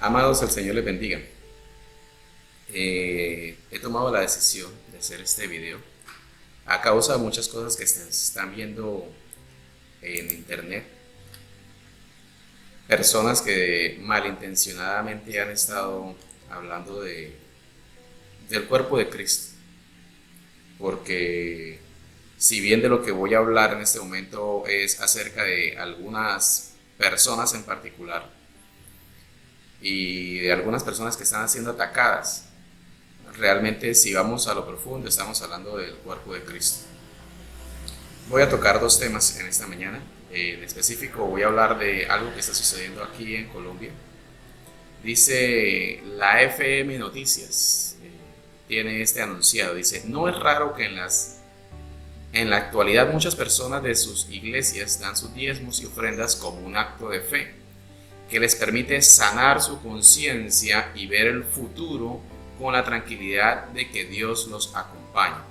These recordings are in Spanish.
Amados, el Señor les bendiga. He tomado la decisión de hacer este video a causa de muchas cosas que se están viendo en internet. Personas que malintencionadamente han estado hablando del cuerpo de Cristo. Porque si bien de lo que voy a hablar en este momento es acerca de algunas personas en particular y de algunas personas que están siendo atacadas, realmente si vamos a lo profundo estamos hablando del cuerpo de Cristo. Voy a tocar dos temas en esta mañana. En específico voy a hablar de algo que está sucediendo aquí en Colombia. Dice la FM Noticias, tiene este anunciado, dice: no es raro que en la actualidad muchas personas de sus iglesias dan sus diezmos y ofrendas como un acto de fe, que les permite sanar su conciencia y ver el futuro con la tranquilidad de que Dios los acompaña.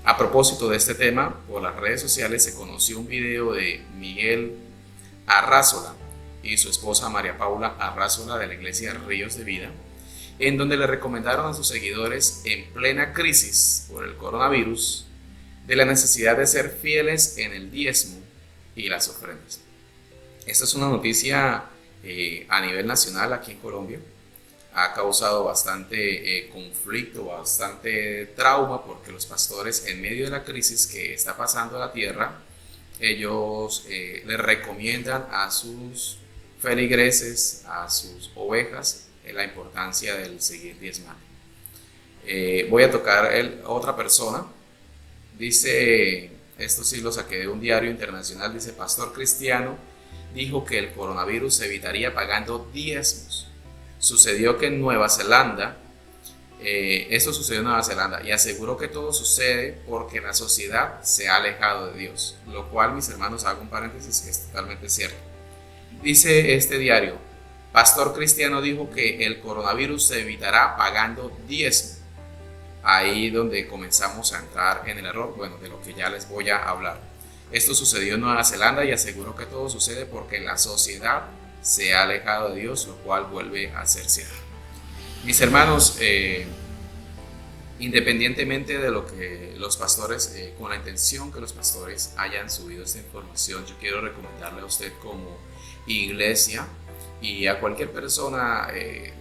A propósito de este tema, por las redes sociales se conoció un video de Miguel Arrázola y su esposa María Paula Arrázola de la iglesia Ríos de Vida, en donde le recomendaron a sus seguidores en plena crisis por el coronavirus de la necesidad de ser fieles en el diezmo y las ofrendas. Esta es una noticia a nivel nacional aquí en Colombia. Ha causado bastante conflicto, bastante trauma, porque los pastores, en medio de la crisis que está pasando la tierra, ellos les recomiendan a sus feligreses, a sus ovejas, la importancia del seguir diezmando. Voy a tocar otra persona. Dice, esto sí lo saqué de un diario internacional, dice: pastor cristiano dijo que el coronavirus se evitaría pagando diezmos. Sucedió que en Nueva Zelanda, esto sucedió en Nueva Zelanda, y aseguró que todo sucede porque la sociedad se ha alejado de Dios, lo cual, mis hermanos, hago un paréntesis, que es totalmente cierto. Dice este diario: pastor cristiano dijo que el coronavirus se evitará pagando diezmo. Ahí donde comenzamos a entrar en el error, bueno, de lo que ya les voy a hablar. Esto sucedió en Nueva Zelanda y aseguró que todo sucede porque la sociedad se ha alejado de Dios, lo cual vuelve a ser cierto. Mis hermanos, independientemente de lo que los pastores, con la intención que los pastores hayan subido esta información, yo quiero recomendarle a usted como iglesia y a cualquier persona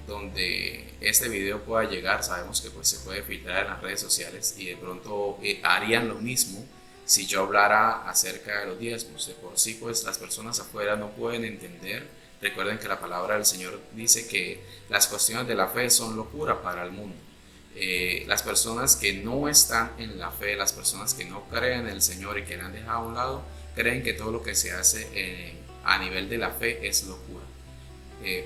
donde este video pueda llegar. Sabemos que pues se puede filtrar en las redes sociales y de pronto harían lo mismo si yo hablara acerca de los diezmos. De por sí pues las personas afuera no pueden entender. Recuerden que la palabra del Señor dice que las cuestiones de la fe son locura para el mundo. Las personas que no están en la fe, las personas que no creen en el Señor y que le han dejado a un lado, creen que todo lo que se hace a nivel de la fe es locura.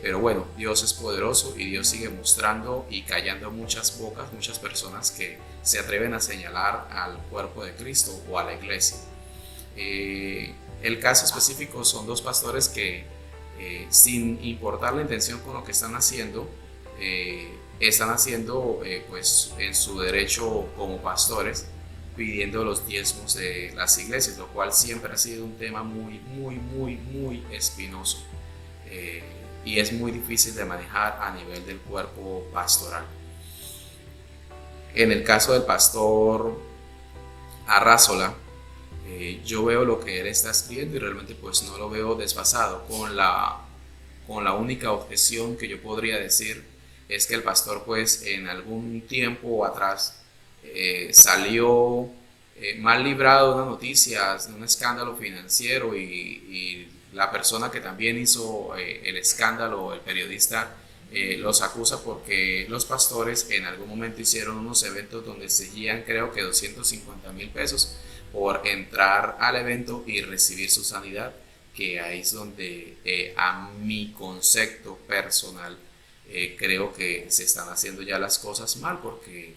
Pero bueno, Dios es poderoso y Dios sigue mostrando y callando muchas bocas, muchas personas que se atreven a señalar al cuerpo de Cristo o a la iglesia. El caso específico son dos pastores que, sin importar la intención con lo que están haciendo pues en su derecho como pastores, pidiendo los diezmos de las iglesias, lo cual siempre ha sido un tema muy espinoso. Y es muy difícil de manejar a nivel del cuerpo pastoral. En el caso del pastor Arrázola, yo veo lo que él está escribiendo y realmente pues no lo veo desfasado. Con la única objeción que yo podría decir es que el pastor pues en algún tiempo atrás salió mal librado de una noticia, de un escándalo financiero, y la persona que también hizo el escándalo, el periodista, los acusa porque los pastores en algún momento hicieron unos eventos donde exigían, creo que 250,000 pesos por entrar al evento y recibir su sanidad, que ahí es donde a mi concepto personal creo que se están haciendo ya las cosas mal, porque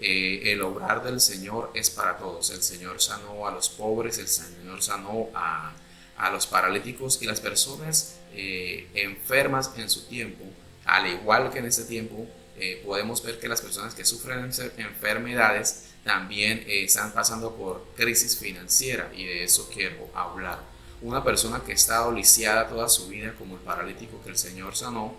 el obrar del Señor es para todos. El Señor sanó a los pobres, el Señor sanó a los paralíticos y las personas enfermas en su tiempo. Al igual que en este tiempo podemos ver que las personas que sufren también están pasando por crisis financiera, y de eso quiero hablar. una persona que ha estado lisiada toda su vida, como el paralítico que el Señor sanó,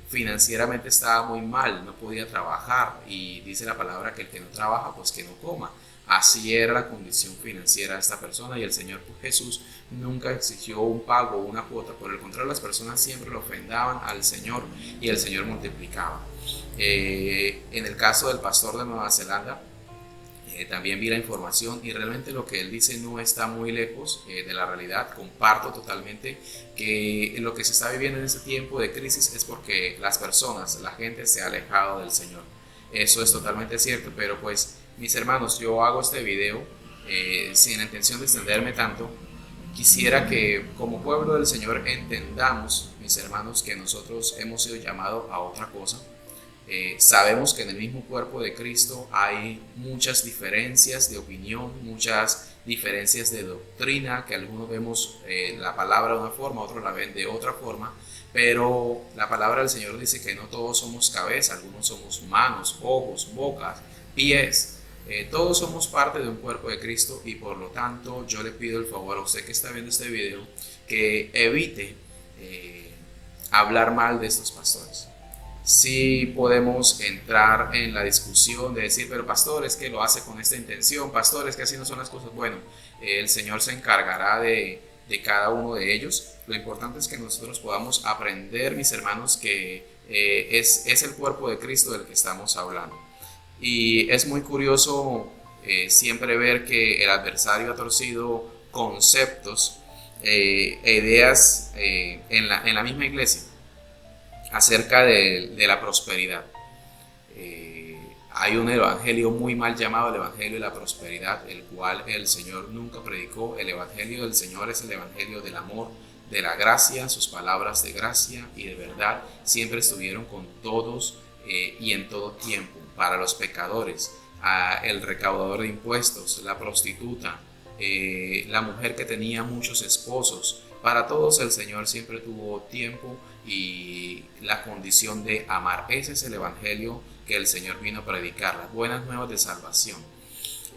financieramente estaba muy mal, no podía trabajar, y dice la palabra que el que no trabaja, pues que no coma. Así era la condición financiera de esta persona, y el Señor Jesús nunca exigió un pago o una cuota. Por el contrario, las personas siempre lo ofrendaban al Señor y el Señor multiplicaba. En el caso del pastor de Nueva Zelanda, también vi la información, y realmente lo que él dice no está muy lejos de la realidad. Comparto totalmente que lo que se está viviendo en este tiempo de crisis es porque las personas, la gente se ha alejado del Señor. Eso es totalmente cierto, pero pues mis hermanos, yo hago este video sin la intención de extenderme tanto. Quisiera que como pueblo del Señor entendamos, mis hermanos, que nosotros hemos sido llamados a otra cosa. Sabemos que en el mismo cuerpo de Cristo hay muchas diferencias de opinión, muchas diferencias de doctrina, que algunos vemos la palabra de una forma, otros la ven de otra forma, pero la palabra del Señor dice que no todos somos cabeza, algunos somos manos, ojos, bocas, pies. Todos somos parte de un cuerpo de Cristo, y por lo tanto yo le pido el favor a usted que está viendo este video que evite hablar mal de estos pastores. Sí podemos entrar en la discusión de decir, pero pastor, es que lo hace con esta intención, pastor, es que así no son las cosas. Bueno, el Señor se encargará de cada uno de ellos. Lo importante es que nosotros podamos aprender, mis hermanos, que es el cuerpo de Cristo del que estamos hablando. Y es muy curioso siempre ver que el adversario ha torcido conceptos e ideas en la misma iglesia acerca de la prosperidad. Hay un evangelio muy mal llamado el evangelio de la prosperidad, el cual el Señor nunca predicó. El evangelio del Señor es el evangelio del amor, de la gracia. Sus palabras de gracia y de verdad siempre estuvieron con todos y en todo tiempo. Para los pecadores, el recaudador de impuestos, la prostituta, la mujer que tenía muchos esposos, para todos el Señor siempre tuvo tiempo y la condición de amar. Ese es el evangelio que el Señor vino a predicar, las buenas nuevas de salvación.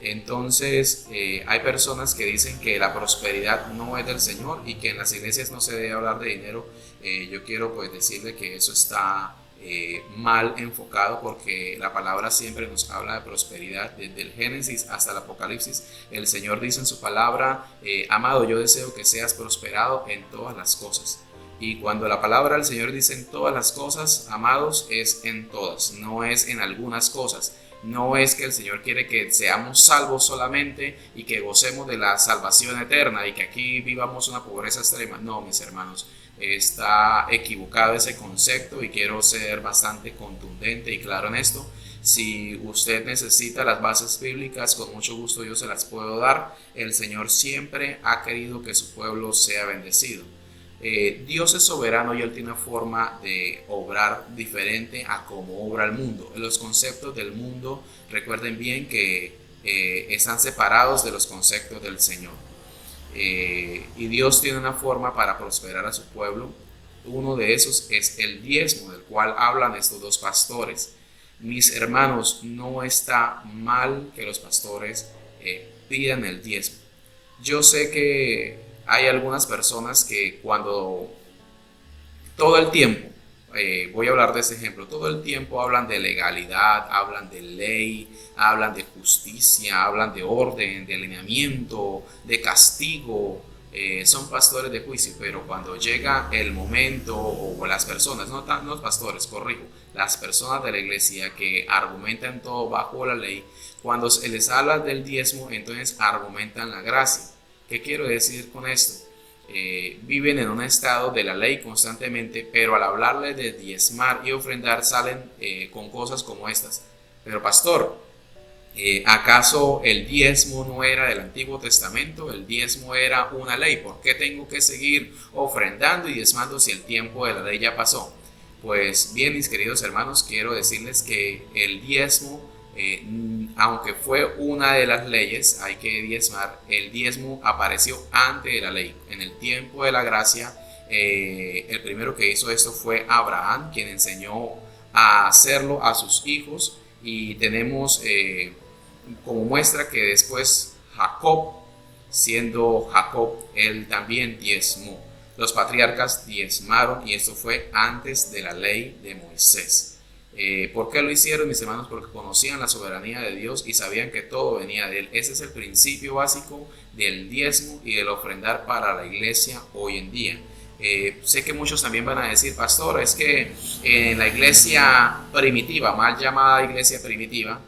Entonces hay personas que dicen que la prosperidad no es del Señor y que en las iglesias no se debe hablar de dinero. Yo quiero pues decirle que eso está mal enfocado, porque la palabra siempre nos habla de prosperidad. Desde el Génesis hasta el Apocalipsis, el Señor dice en su palabra, amado, yo deseo que seas prosperado en todas las cosas. Y cuando la palabra del Señor dice en todas las cosas, amados, es en todas, no es en algunas cosas. No es que el Señor quiere que seamos salvos solamente y que gocemos de la salvación eterna y que aquí vivamos una pobreza extrema. No, mis hermanos, está equivocado ese concepto, y quiero ser bastante contundente y claro en esto. Si usted necesita las bases bíblicas, con mucho gusto yo se las puedo dar. El Señor siempre ha querido que su pueblo sea bendecido. Dios es soberano y Él tiene una forma de obrar diferente a como obra el mundo. Los conceptos del mundo, recuerden bien que están separados de los conceptos del Señor. Y Dios tiene una forma para prosperar a su pueblo. Uno de esos es el diezmo, del cual hablan estos dos pastores. Mis hermanos, no está mal que los pastores pidan el diezmo. Yo sé que hay algunas personas que cuando todo el tiempo, voy a hablar de ese ejemplo, todo el tiempo hablan de legalidad, hablan de ley, hablan de justicia, hablan de orden, de alineamiento, de castigo. Son pastores de juicio, pero cuando llega el momento, o las personas, no los pastores, corrijo, las personas de la iglesia que argumentan todo bajo la ley, cuando se les habla del diezmo, entonces argumentan la gracia. ¿Qué quiero decir con esto? Viven en un estado de la ley constantemente, pero al hablarle de diezmar y ofrendar salen con cosas como estas. Pero pastor, ¿acaso el diezmo no era del Antiguo Testamento? El diezmo era una ley. ¿Por qué tengo que seguir ofrendando y diezmando si el tiempo de la ley ya pasó? Pues bien, mis queridos hermanos, quiero decirles que el diezmo, aunque fue una de las leyes, hay que diezmar. El diezmo apareció antes de la ley. En el tiempo de la gracia, el primero que hizo esto fue Abraham, quien enseñó a hacerlo a sus hijos. Y tenemos como muestra que después Jacob siendo Jacob, él también diezmó. Los patriarcas diezmaron y esto fue antes de la ley de Moisés. ¿Por qué lo hicieron, mis hermanos? Porque conocían la soberanía de Dios y sabían que todo venía de Él. Ese es el principio básico del diezmo y del ofrendar para la iglesia hoy en día. Sé que muchos también van a decir, pastor, es que en la iglesia primitiva, mal llamada iglesia primitiva,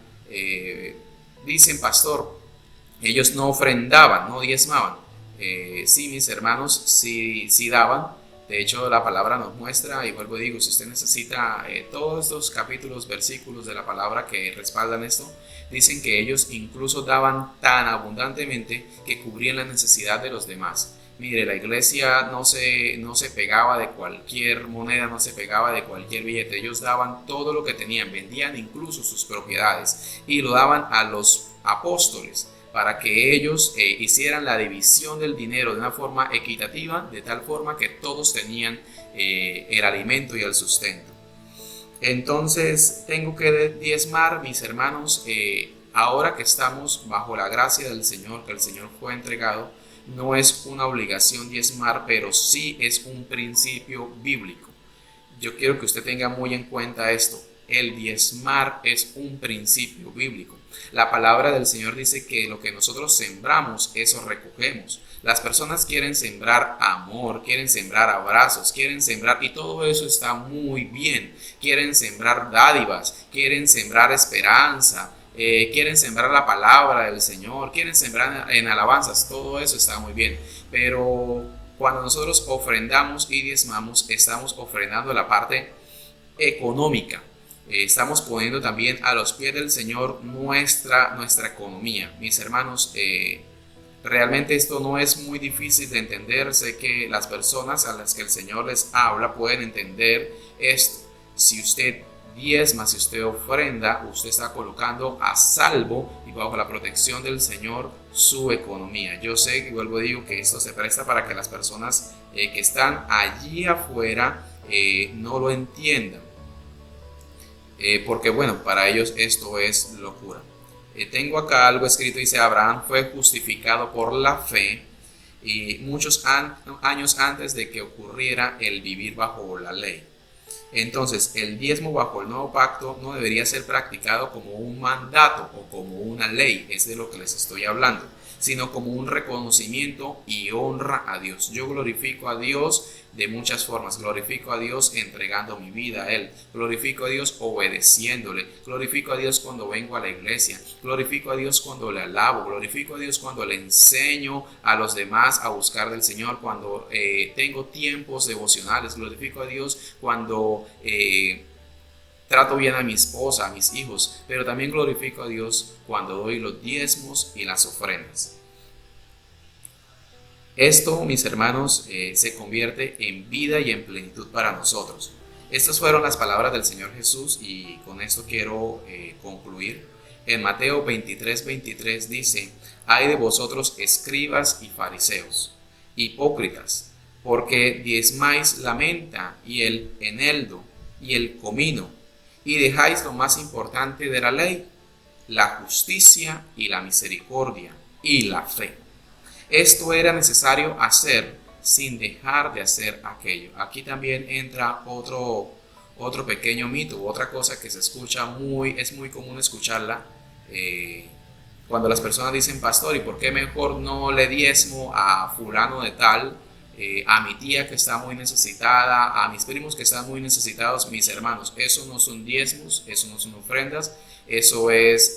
dicen, pastor, ellos no ofrendaban, no diezmaban. Sí, mis hermanos, sí daban. De hecho, la palabra nos muestra, y vuelvo y digo, si usted necesita todos estos capítulos, versículos de la palabra que respaldan esto, dicen que ellos incluso daban tan abundantemente que cubrían la necesidad de los demás. Mire, la iglesia no se pegaba de cualquier moneda, no se pegaba de cualquier billete. Ellos daban todo lo que tenían, vendían incluso sus propiedades y lo daban a los apóstoles para que ellos hicieran la división del dinero de una forma equitativa, de tal forma que todos tenían el alimento y el sustento. Entonces tengo que diezmar, mis hermanos, ahora que estamos bajo la gracia del Señor, que el Señor fue entregado, no es una obligación diezmar, pero sí es un principio bíblico. Yo quiero que usted tenga muy en cuenta esto. El diezmar es un principio bíblico. La palabra del Señor dice que lo que nosotros sembramos, eso recogemos. Las personas quieren sembrar amor, quieren sembrar abrazos, quieren sembrar, y todo eso está muy bien. Quieren sembrar dádivas, quieren sembrar esperanza, quieren sembrar la palabra del Señor, quieren sembrar en alabanzas, todo eso está muy bien. Pero cuando nosotros ofrendamos y diezmamos, estamos ofrendando la parte económica. Estamos poniendo también a los pies del Señor nuestra economía. Mis hermanos, realmente esto no es muy difícil de entender. Sé que las personas a las que el Señor les habla pueden entender esto. Si usted diezma, si usted ofrenda, usted está colocando a salvo y bajo la protección del Señor su economía. Yo sé, y vuelvo a digo, que esto se presta para que las personas que están allí afuera no lo entiendan. Porque bueno, para ellos esto es locura. Tengo acá algo escrito, dice: Abraham fue justificado por la fe y muchos años antes de que ocurriera el vivir bajo la ley. Entonces, el diezmo bajo el nuevo pacto no debería ser practicado como un mandato o como una ley, es de lo que les estoy hablando, sino como un reconocimiento y honra a Dios. Yo glorifico a Dios de muchas formas. Glorifico a Dios entregando mi vida a Él. Glorifico a Dios obedeciéndole. Glorifico a Dios cuando vengo a la iglesia. Glorifico a Dios cuando le alabo. Glorifico a Dios cuando le enseño a los demás a buscar del Señor. Cuando tengo tiempos devocionales. Glorifico a Dios cuando trato bien a mi esposa, a mis hijos. Pero también glorifico a Dios cuando doy los diezmos y las ofrendas. Esto, mis hermanos, se convierte en vida y en plenitud para nosotros. Estas fueron las palabras del Señor Jesús y con esto quiero concluir. En Mateo 23:23 dice: Ay de vosotros, escribas y fariseos, hipócritas, porque diezmáis la menta y el eneldo y el comino, y dejáis lo más importante de la ley, la justicia y la misericordia y la fe. Esto era necesario hacer sin dejar de hacer aquello. Aquí también entra otro pequeño mito, otra cosa que se escucha es muy común escucharla cuando las personas dicen: pastor, ¿y por qué mejor no le diezmo a fulano de tal, a mi tía que está muy necesitada, a mis primos que están muy necesitados? Mis hermanos, eso no son diezmos, eso no son ofrendas, eso es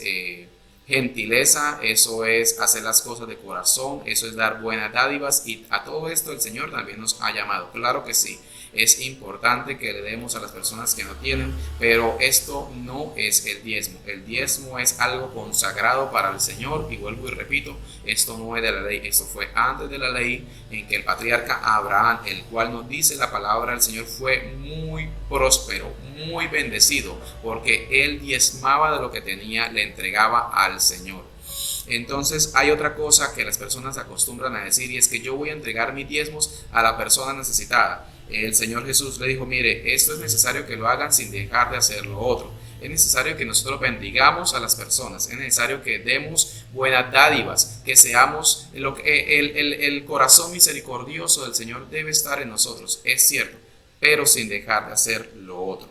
gentileza, eso es hacer las cosas de corazón, eso es dar buenas dádivas, y a todo esto el Señor también nos ha llamado. Claro que sí, es importante que le demos a las personas que no tienen, pero esto no es el diezmo. El diezmo es algo consagrado para el Señor, y vuelvo y repito, esto no es de la ley, esto fue antes de la ley, en que el patriarca Abraham, el cual nos dice la palabra del Señor, fue muy próspero, muy bendecido, porque él diezmaba de lo que tenía, le entregaba al Señor. Entonces hay otra cosa que las personas acostumbran a decir, y es que yo voy a entregar mis diezmos a la persona necesitada. El Señor Jesús le dijo: mire, esto es necesario que lo hagan sin dejar de hacer lo otro. es necesario que nosotros bendigamos a las personas, es necesario que demos buenas dádivas, que seamos, el corazón misericordioso del Señor debe estar en nosotros, es cierto, pero sin dejar de hacer lo otro.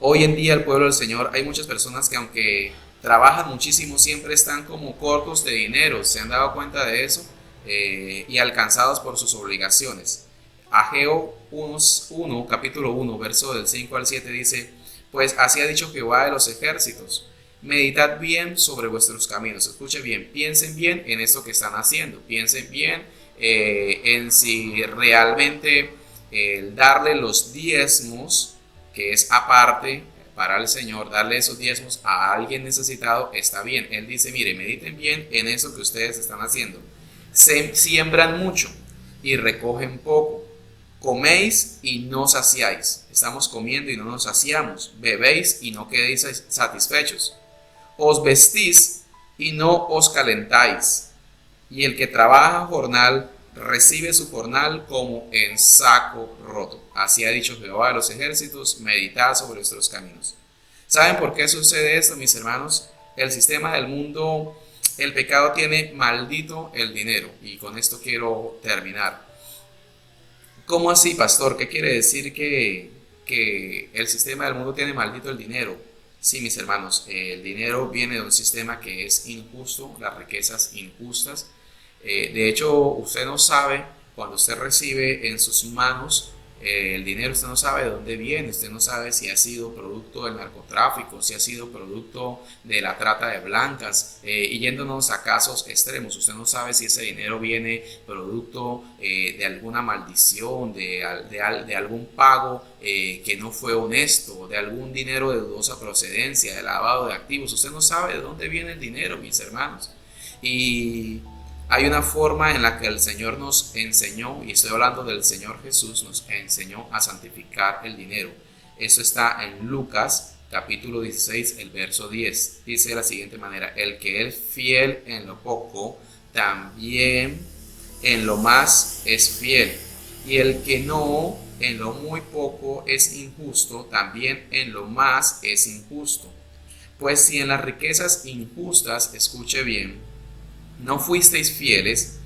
Hoy en día el pueblo del Señor, hay muchas personas que aunque trabajan muchísimo, siempre están como cortos de dinero, ¿se han dado cuenta de eso? Y alcanzados por sus obligaciones. Ageo 1, capítulo 1, verso del 5 al 7 dice: pues así ha dicho Jehová de los ejércitos, meditad bien sobre vuestros caminos. Escuche bien, piensen bien en esto que están haciendo, piensen bien en si realmente darle los diezmos, que es aparte para el Señor, darle esos diezmos a alguien necesitado, está bien. Él dice, mire, mediten bien en eso que ustedes están haciendo. Se siembran mucho y recogen poco. Coméis y no saciáis. Estamos comiendo y no nos saciamos. Bebéis y no quedéis satisfechos. Os vestís y no os calentáis. Y el que trabaja jornal recibe su jornal como en saco roto. Así ha dicho Jehová de los ejércitos, meditad sobre vuestros caminos. ¿Saben por qué sucede esto, mis hermanos? El sistema del mundo, el pecado tiene maldito el dinero. Y con esto quiero terminar. ¿Cómo así, pastor? ¿Qué quiere decir que el sistema del mundo tiene maldito el dinero? Sí, mis hermanos, el dinero viene de un sistema que es injusto, las riquezas injustas. De hecho, usted no sabe, cuando usted recibe en sus manos el dinero, usted no sabe de dónde viene, usted no sabe si ha sido producto del narcotráfico, si ha sido producto de la trata de blancas, y yéndonos a casos extremos, usted no sabe si ese dinero viene producto de alguna maldición, de algún pago que no fue honesto, de algún dinero de dudosa procedencia, de lavado de activos. Usted no sabe de dónde viene el dinero, mis hermanos. Y hay una forma en la que el Señor nos enseñó, y estoy hablando del Señor Jesús, nos enseñó a santificar el dinero. Eso está en Lucas capítulo 16, el verso 10. Dice de la siguiente manera: el que es fiel en lo poco, también en lo más es fiel. Y el que no, en lo muy poco es injusto, también en lo más es injusto. Pues si en las riquezas injustas, escuche bien, no fuisteis fieles,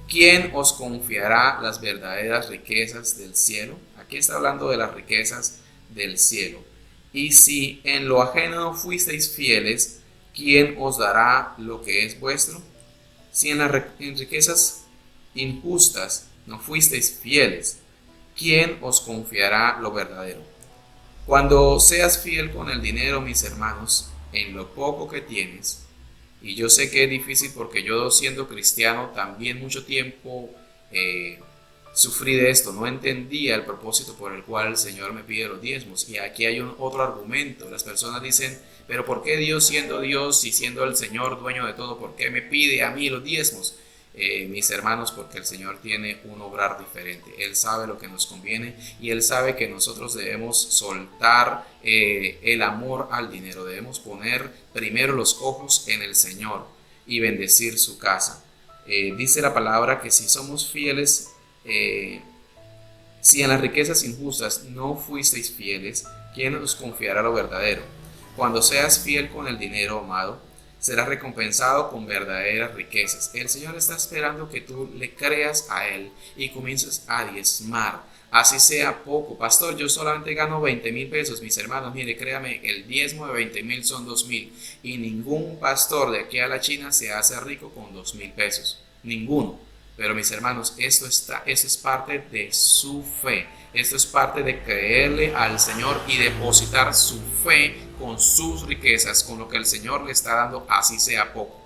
¿quién os confiará las verdaderas riquezas del cielo? Aquí está hablando de las riquezas del cielo. Y si en lo ajeno no fuisteis fieles, ¿quién os dará lo que es vuestro? Si en las riquezas injustas no fuisteis fieles, ¿quién os confiará lo verdadero? Cuando seas fiel con el dinero, mis hermanos, en lo poco que tienes, y yo sé que es difícil porque yo, siendo cristiano, también mucho tiempo sufrí de esto. No entendía el propósito por el cual el Señor me pide los diezmos. Y aquí hay otro argumento. Las personas dicen, pero ¿por qué Dios, siendo Dios y siendo el Señor dueño de todo, por qué me pide a mí los diezmos? Mis hermanos, porque el Señor tiene un obrar diferente. Él sabe lo que nos conviene y Él sabe que nosotros debemos soltar el amor al dinero. Debemos poner primero los ojos en el Señor y bendecir su casa. Dice la palabra que si somos fieles, si en las riquezas injustas no fuisteis fieles, ¿quién os confiará lo verdadero? Cuando seas fiel con el dinero, amado, serás recompensado con verdaderas riquezas. El Señor está esperando que tú le creas a Él y comiences a diezmar. Así sea poco. Pastor, yo solamente gano 20,000 pesos. Mis hermanos, mire, créame, el diezmo de 20,000 son 2,000. Y ningún pastor de aquí a la China se hace rico con 2,000 pesos. Ninguno. Pero mis hermanos, eso es parte de su fe. Esto es parte de creerle al Señor y depositar su fe con sus riquezas, con lo que el Señor le está dando, así sea poco.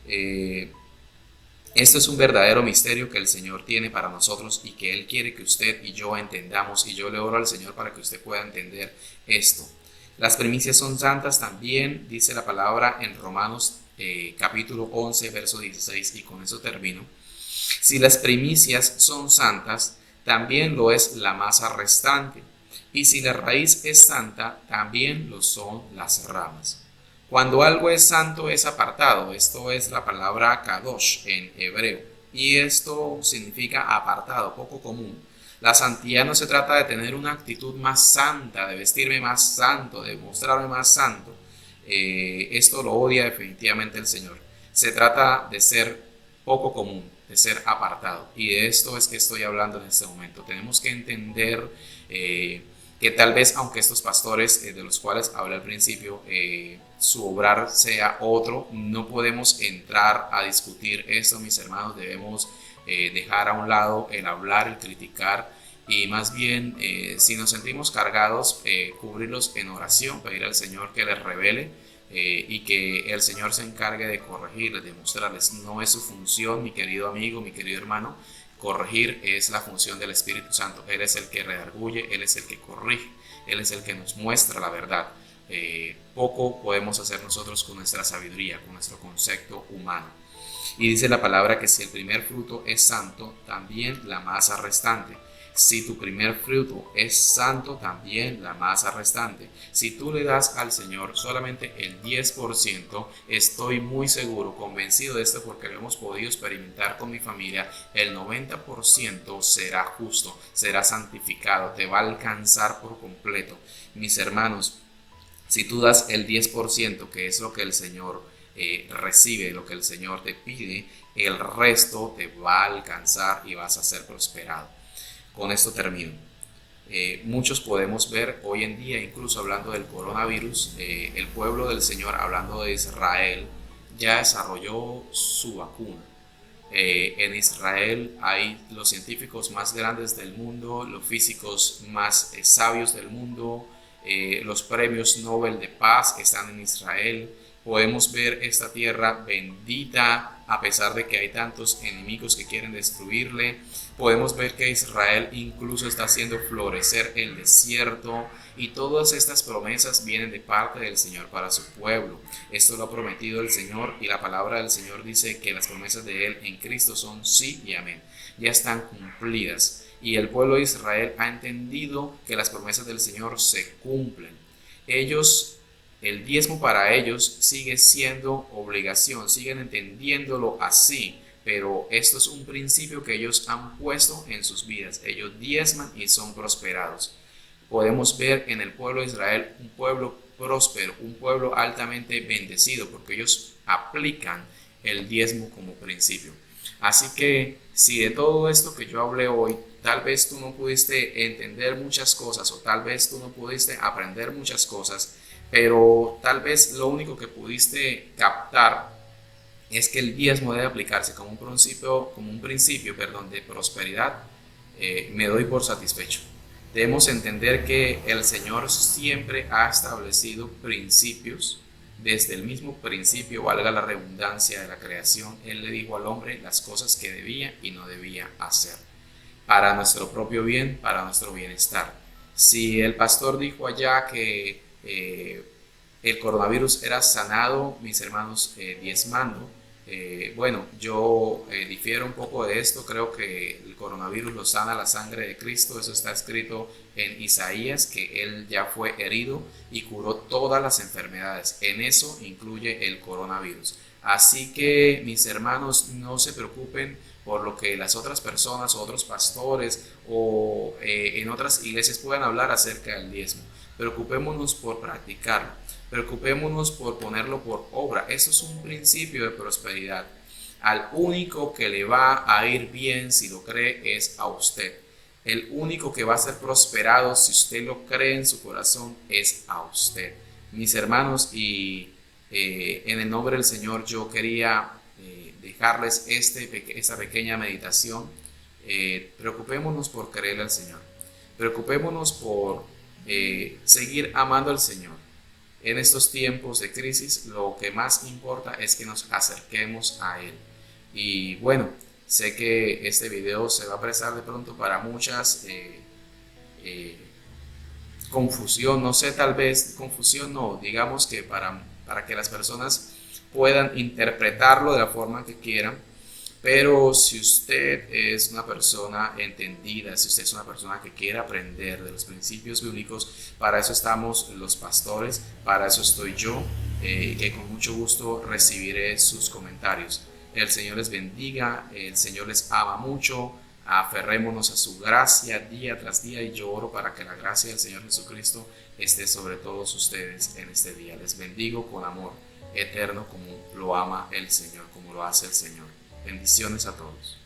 Esto es un verdadero misterio que el Señor tiene para nosotros y que Él quiere que usted y yo entendamos. Y yo le oro al Señor para que usted pueda entender esto. Las primicias son santas también, dice la palabra en Romanos capítulo 11, verso 16, y con eso termino. Si las primicias son santas, también lo es la masa restante. Y si la raíz es santa, también lo son las ramas. Cuando algo es santo es apartado. Esto es la palabra kadosh en hebreo. Y esto significa apartado, poco común. La santidad no se trata de tener una actitud más santa, de vestirme más santo, de mostrarme más santo. Esto lo odia definitivamente el Señor. Se trata de ser poco común, de ser apartado. Y de esto es que estoy hablando en este momento. Tenemos que entender que tal vez, aunque estos pastores de los cuales hablé al principio, su obrar sea otro, no podemos entrar a discutir esto, mis hermanos. Debemos dejar a un lado el hablar, el criticar, y más bien, si nos sentimos cargados, cubrirlos en oración, pedir al Señor que les revele y que el Señor se encargue de corregirles, de mostrarles. No es su función, mi querido amigo, mi querido hermano. Corregir es la función del Espíritu Santo. Él es el que redarguye, Él es el que corrige, Él es el que nos muestra la verdad. Poco podemos hacer nosotros con nuestra sabiduría, con nuestro concepto humano. Y dice la palabra que si el primer fruto es santo, también la masa restante. Si tu primer fruto es santo, también la masa restante. Si tú le das al Señor solamente el 10%, estoy muy seguro, convencido de esto porque lo hemos podido experimentar con mi familia, el 90% será justo, será santificado, te va a alcanzar por completo. Mis hermanos, si tú das el 10%, que es lo que el Señor recibe, lo que el Señor te pide, el resto te va a alcanzar y vas a ser prosperado. Con esto termino. Muchos podemos ver hoy en día, incluso hablando del coronavirus, el pueblo del Señor, hablando de Israel, ya desarrolló su vacuna. En Israel hay los científicos más grandes del mundo, los físicos más sabios del mundo, los premios Nobel de Paz están en Israel. Podemos ver esta tierra bendita a pesar de que hay tantos enemigos que quieren destruirle. Podemos ver que Israel incluso está haciendo florecer el desierto, y todas estas promesas vienen de parte del Señor para su pueblo. Esto lo ha prometido el Señor, y la palabra del Señor dice que las promesas de Él en Cristo son sí y amén. Ya están cumplidas, y el pueblo de Israel ha entendido que las promesas del Señor se cumplen. El diezmo para ellos sigue siendo obligación, siguen entendiéndolo así, pero esto es un principio que ellos han puesto en sus vidas. Ellos diezman y son prosperados. Podemos ver en el pueblo de Israel un pueblo próspero, un pueblo altamente bendecido, porque ellos aplican el diezmo como principio. Así que si de todo esto que yo hablé hoy, tal vez tú no pudiste entender muchas cosas, o tal vez tú no pudiste aprender muchas cosas, pero tal vez lo único que pudiste captar es que el diezmo debe aplicarse como un principio de prosperidad. Me doy por satisfecho. Debemos entender que el Señor siempre ha establecido principios. Desde el mismo principio, valga la redundancia, de la creación, Él le dijo al hombre las cosas que debía y no debía hacer, para nuestro propio bien, para nuestro bienestar. Si el pastor dijo allá que el coronavirus era sanado, mis hermanos, diezmando, bueno, yo difiero un poco de esto. Creo que el coronavirus lo sana la sangre de Cristo. Eso está escrito en Isaías, que Él ya fue herido y curó todas las enfermedades. En eso incluye el coronavirus. Así que, mis hermanos, no se preocupen por lo que las otras personas, otros pastores o en otras iglesias puedan hablar acerca del diezmo. Preocupémonos por practicarlo. Preocupémonos por ponerlo por obra. Eso es un principio de prosperidad. Al único que le va a ir bien si lo cree es a usted. El único que va a ser prosperado si usted lo cree en su corazón es a usted. Mis hermanos, y en el nombre del Señor yo quería dejarles esta pequeña meditación. Preocupémonos por creerle al Señor. Preocupémonos por seguir amando al Señor. En estos tiempos de crisis, lo que más importa es que nos acerquemos a Él. Y bueno, sé que este video se va a prestar de pronto para muchas confusión, no sé, tal vez confusión no, digamos que para que las personas puedan interpretarlo de la forma que quieran. Pero si usted es una persona entendida, si usted es una persona que quiere aprender de los principios bíblicos, para eso estamos los pastores, para eso estoy yo, que con mucho gusto recibiré sus comentarios. El Señor les bendiga, el Señor les ama mucho. Aferrémonos a su gracia día tras día, y yo oro para que la gracia del Señor Jesucristo esté sobre todos ustedes en este día. Les bendigo con amor eterno como lo ama el Señor, como lo hace el Señor. Bendiciones a todos.